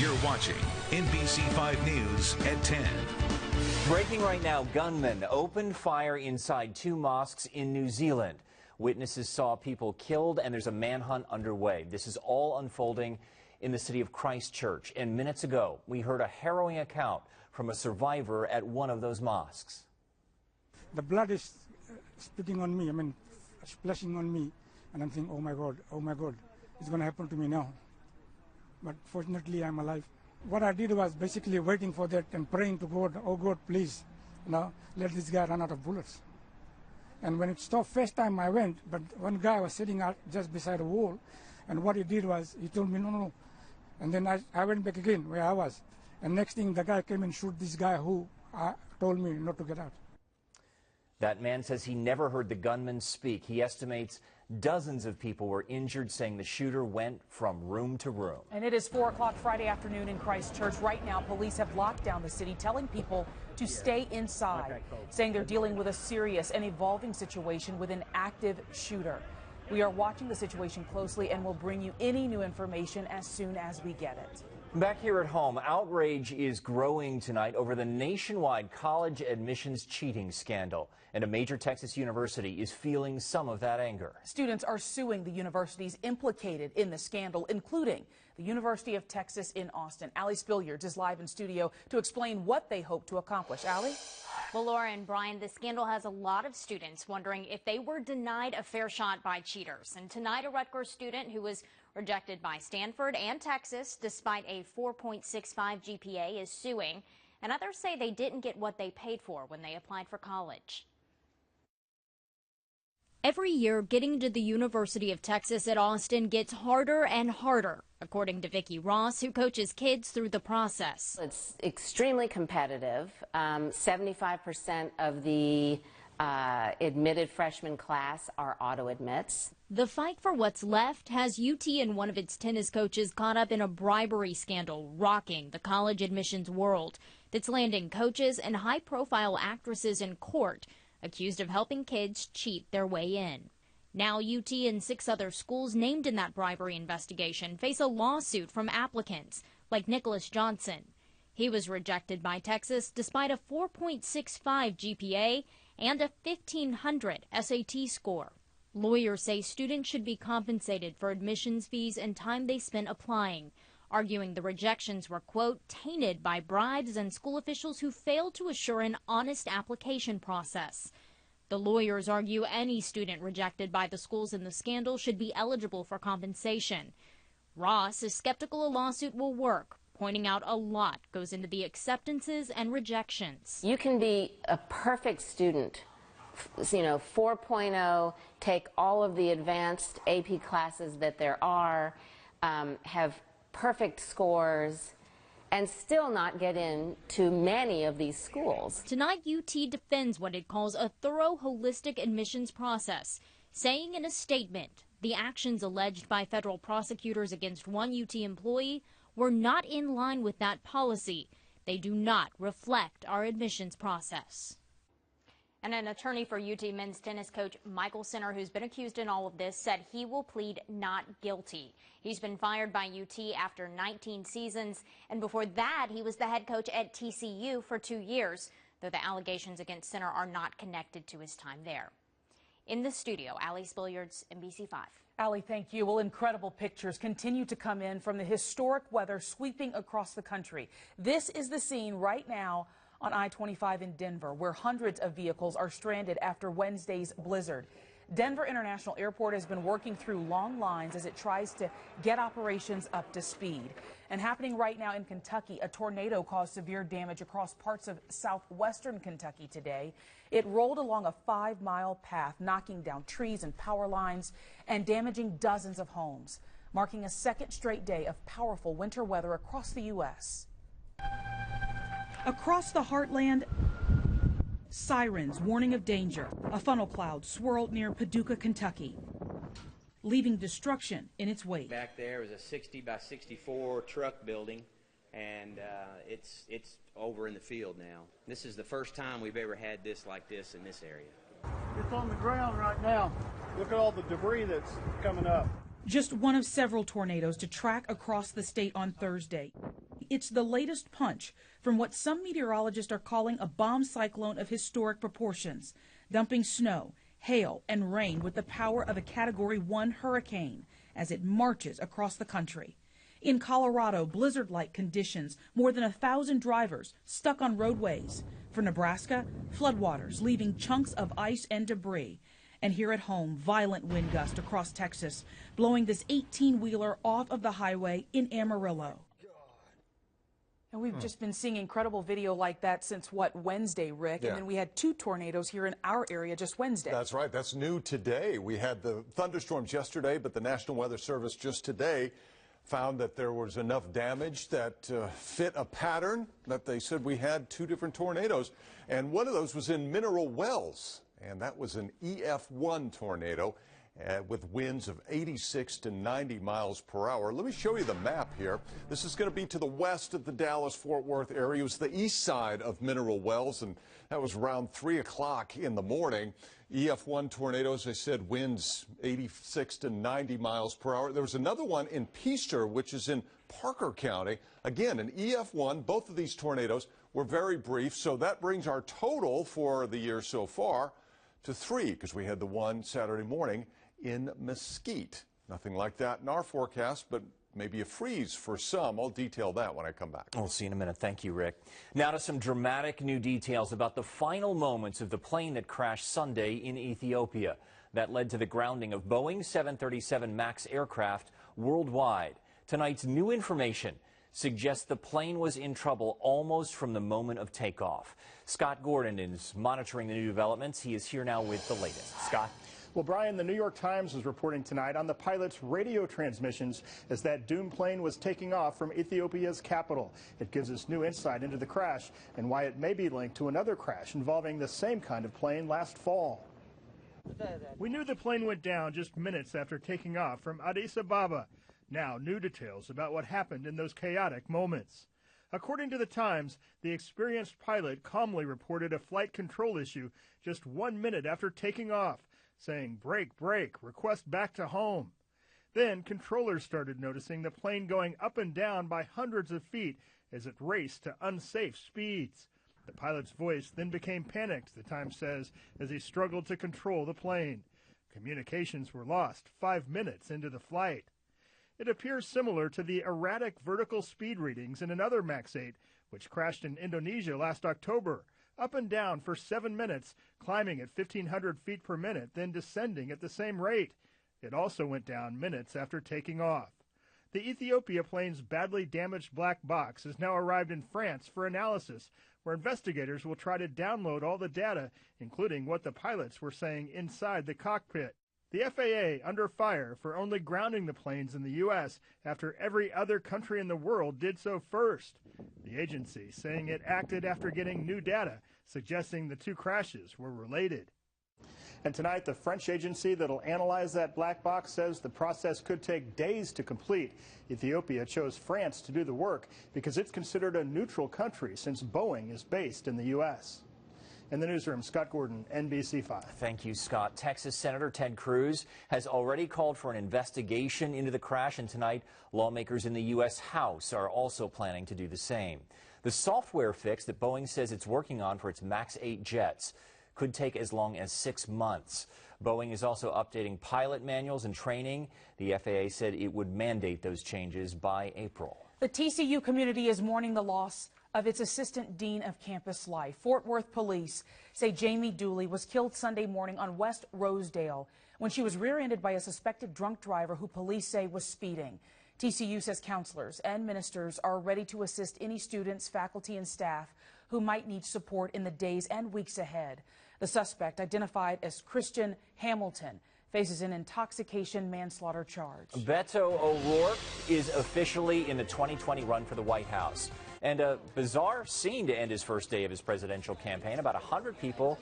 You're watching NBC5 News at 10. Breaking right now, gunmen opened fire inside 2 mosques in New Zealand. Witnesses saw people killed and there's a manhunt underway. This is all unfolding in the city of Christchurch. And minutes ago, we heard a harrowing account from a survivor at one of those mosques. The blood is spitting on me, splashing on me. And I'm thinking, oh my God, it's going to happen to me now. But fortunately, I'm alive. What I did was basically waiting for that and praying to God, oh God, please, let this guy run out of bullets. And when it stopped, first time I went, but one guy was sitting out just beside a wall, and what he did was, he told me, no. And then I went back again where I was. And next thing, the guy came and shoot this guy who told me not to get out. That man says he never heard the gunman speak. He estimates dozens of people were injured, saying the shooter went from room to room. And it is 4 o'clock Friday afternoon in Christchurch. Right now, police have locked down the city, telling people to stay inside, saying they're dealing with a serious and evolving situation with an active shooter. We are watching the situation closely and will bring you any new information as soon as we get it. Back here at home, outrage is growing tonight over the nationwide college admissions cheating scandal. And a major Texas university is feeling some of that anger. Students are suing the universities implicated in the scandal, including the University of Texas in Austin. Allie Spilliards is live in studio to explain what they hope to accomplish. Allie? Well, Laura and Brian, the scandal has a lot of students wondering if they were denied a fair shot by cheaters. And tonight, a Rutgers student who was rejected by Stanford and Texas despite a 4.65 GPA is suing. And others say they didn't get what they paid for when they applied for college. Every year, getting to the University of Texas at Austin gets harder and harder, according to Vicki Ross, who coaches kids through the process. It's extremely competitive. 75% of the admitted freshman class are auto admits. The fight for what's left has UT and one of its tennis coaches caught up in a bribery scandal rocking the college admissions world that's landing coaches and high-profile actresses in court, accused of helping kids cheat their way in. Now UT and 6 other schools named in that bribery investigation face a lawsuit from applicants like Nicholas Johnson. He was rejected by Texas despite a 4.65 GPA and a 1,500 SAT score. Lawyers say students should be compensated for admissions fees and time they spent applying, arguing the rejections were, quote, tainted by bribes and school officials who failed to assure an honest application process. The lawyers argue any student rejected by the schools in the scandal should be eligible for compensation. Ross is skeptical a lawsuit will work, pointing out a lot goes into the acceptances and rejections. You can be a perfect student, 4.0, take all of the advanced AP classes that there are, have perfect scores, and still not get into many of these schools. Tonight, UT defends what it calls a thorough, holistic admissions process, saying in a statement the actions alleged by federal prosecutors against one UT employee were not in line with that policy. They do not reflect our admissions process. And an attorney for UT men's tennis coach Michael Sinner, who's been accused in all of this, said he will plead not guilty. He's been fired by UT after 19 seasons, and before that, he was the head coach at TCU for 2 years, though the allegations against Sinner are not connected to his time there. In the studio, Allie Spilliards, NBC5. Allie, thank you. Well, incredible pictures continue to come in from the historic weather sweeping across the country. This is the scene right now on I-25 in Denver, where hundreds of vehicles are stranded after Wednesday's blizzard. Denver International Airport has been working through long lines as it tries to get operations up to speed. And happening right now in Kentucky, a tornado caused severe damage across parts of southwestern Kentucky today. It rolled along a 5-mile path, knocking down trees and power lines and damaging dozens of homes, marking a second straight day of powerful winter weather across the U.S. Across the heartland, sirens warning of danger. A funnel cloud swirled near Paducah, Kentucky, leaving destruction in its wake. Back there is a 60 by 64 truck building, and it's over in the field now. This is the first time we've ever had this like this in this area. It's on the ground right now. Look at all the debris that's coming up. Just one of several tornadoes to track across the state on Thursday. it's the latest punch from what some meteorologists are calling a bomb cyclone of historic proportions, dumping snow, hail, and rain with the power of a Category 1 hurricane as it marches across the country. In Colorado, blizzard-like conditions, more than 1,000 drivers stuck on roadways. For Nebraska, floodwaters leaving chunks of ice and debris. And here at home, violent wind gusts across Texas, blowing this 18-wheeler off of the highway in Amarillo. And we've just been seeing incredible video like that since, what, Wednesday, Rick? Yeah. And then we had 2 tornadoes here in our area just Wednesday. That's right. That's new today. We had the thunderstorms yesterday, but the National Weather Service just today found that there was enough damage that fit a pattern that they said we had 2 different tornadoes. And one of those was in Mineral Wells, and that was an EF1 tornado with winds of 86 to 90 miles per hour. Let me show you the map here. This is going to be to the west of the Dallas-Fort Worth area. It was the east side of Mineral Wells, and that was around 3 o'clock in the morning. EF1 tornadoes, I said, winds 86 to 90 miles per hour. There was another one in Peaster, which is in Parker County. Again, an EF1. Both of these tornadoes were very brief, so that brings our total for the year so far to 3, because we had the one Saturday morning in Mesquite. Nothing like that in our forecast, but maybe a freeze for some. I'll detail that when I come back. We'll see in a minute. Thank you, Rick. Now to some dramatic new details about the final moments of the plane that crashed Sunday in Ethiopia. That led to the grounding of Boeing 737 MAX aircraft worldwide. Tonight's new information suggests the plane was in trouble almost from the moment of takeoff. Scott Gordon is monitoring the new developments. He is here now with the latest. Scott? Well, Brian, the New York Times is reporting tonight on the pilot's radio transmissions as that doomed plane was taking off from Ethiopia's capital. It gives us new insight into the crash and why it may be linked to another crash involving the same kind of plane last fall. We knew the plane went down just minutes after taking off from Addis Ababa. Now, new details about what happened in those chaotic moments. According to the Times, the experienced pilot calmly reported a flight control issue just 1 minute after taking off, saying, "Brake, brake, request back to home." Then controllers started noticing the plane going up and down by hundreds of feet as it raced to unsafe speeds. The pilot's voice then became panicked, the Times says, as he struggled to control the plane. Communications were lost 5 minutes into the flight. It appears similar to the erratic vertical speed readings in another MAX 8, which crashed in Indonesia last October, up and down for 7 minutes, climbing at 1,500 feet per minute, then descending at the same rate. It also went down minutes after taking off. The Ethiopia plane's badly damaged black box has now arrived in France for analysis, where investigators will try to download all the data, including what the pilots were saying inside the cockpit. The FAA under fire for only grounding the planes in the U.S. after every other country in the world did so first. The agency saying it acted after getting new data suggesting the 2 crashes were related. And tonight, the French agency that'll analyze that black box says the process could take days to complete. Ethiopia chose France to do the work because it's considered a neutral country since Boeing is based in the U.S. In the newsroom, Scott Gordon, NBC5. Thank you, Scott. Texas Senator Ted Cruz has already called for an investigation into the crash, and tonight lawmakers in the U.S. House are also planning to do the same. The software fix that Boeing says it's working on for its MAX 8 jets could take as long as 6 months. Boeing is also updating pilot manuals and training. The FAA said it would mandate those changes by April. The TCU community is mourning the loss of its assistant dean of campus life. Fort Worth police say Jamie Dooley was killed Sunday morning on West Rosedale when she was rear-ended by a suspected drunk driver who police say was speeding. TCU says counselors and ministers are ready to assist any students, faculty, and staff who might need support in the days and weeks ahead. The suspect, identified as Christian Hamilton, faces an intoxication manslaughter charge. Beto O'Rourke is officially in the 2020 run for the White House. And a bizarre scene to end his first day of his presidential campaign. About 100 people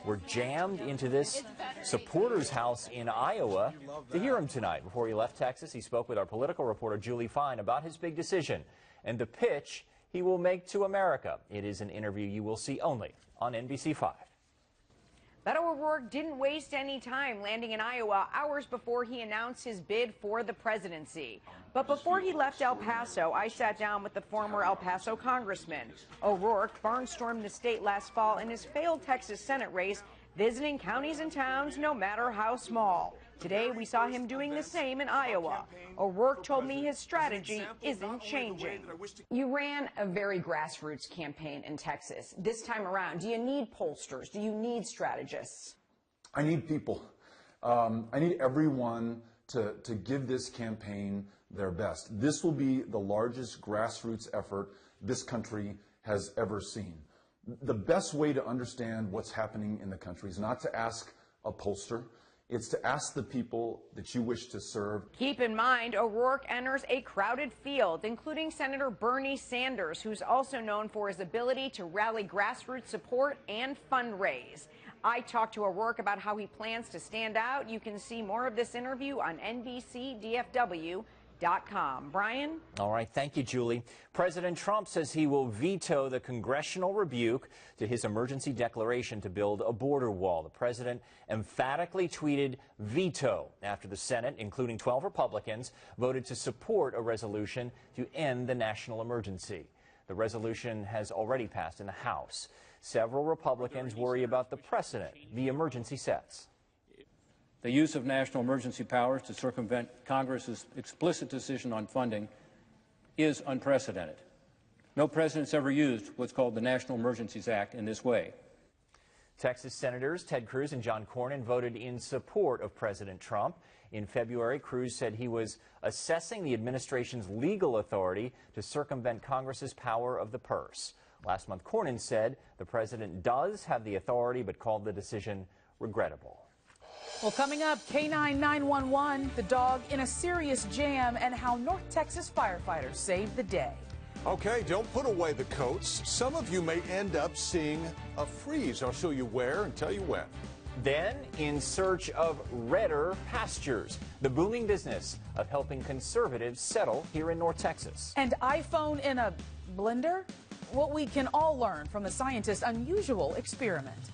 were jammed into this supporters' house in Iowa to hear him tonight. Before he left Texas, he spoke with our political reporter Julie Fine about his big decision and the pitch he will make to America. It is an interview you will see only on NBC5. Beto O'Rourke didn't waste any time landing in Iowa hours before he announced his bid for the presidency. But before he left El Paso, I sat down with the former El Paso congressman. O'Rourke barnstormed the state last fall in his failed Texas Senate race, visiting counties and towns no matter how small. Today, we saw him doing the same in Iowa. O'Rourke told me his strategy isn't changing. You ran a very grassroots campaign in Texas. This time around, do you need pollsters? Do you need strategists? I need people. I need everyone to give this campaign their best. This will be the largest grassroots effort this country has ever seen. The best way to understand what's happening in the country is not to ask a pollster. It's to ask the people that you wish to serve. Keep in mind, O'Rourke enters a crowded field, including Senator Bernie Sanders, who's also known for his ability to rally grassroots support and fundraise. I talked to O'Rourke about how he plans to stand out. You can see more of this interview on NBCDFW.com. Brian? All right. Thank you, Julie. President Trump says he will veto the congressional rebuke to his emergency declaration to build a border wall. The president emphatically tweeted veto after the Senate, including 12 Republicans, voted to support a resolution to end the national emergency. The resolution has already passed in the House. Several Republicans worry about the precedent the emergency sets. The use of national emergency powers to circumvent Congress's explicit decision on funding is unprecedented. No president's ever used what's called the National Emergencies Act in this way. Texas Senators Ted Cruz and John Cornyn voted in support of President Trump. In February, Cruz said he was assessing the administration's legal authority to circumvent Congress's power of the purse. Last month, Cornyn said the president does have the authority, but called the decision regrettable. Well, coming up, K9 911, the dog in a serious jam, and how North Texas firefighters saved the day. Okay, don't put away the coats. Some of you may end up seeing a freeze. I'll show you where and tell you when. Then, in search of redder pastures, the booming business of helping conservatives settle here in North Texas. And iPhone in a blender? What we can all learn from the scientist's unusual experiment.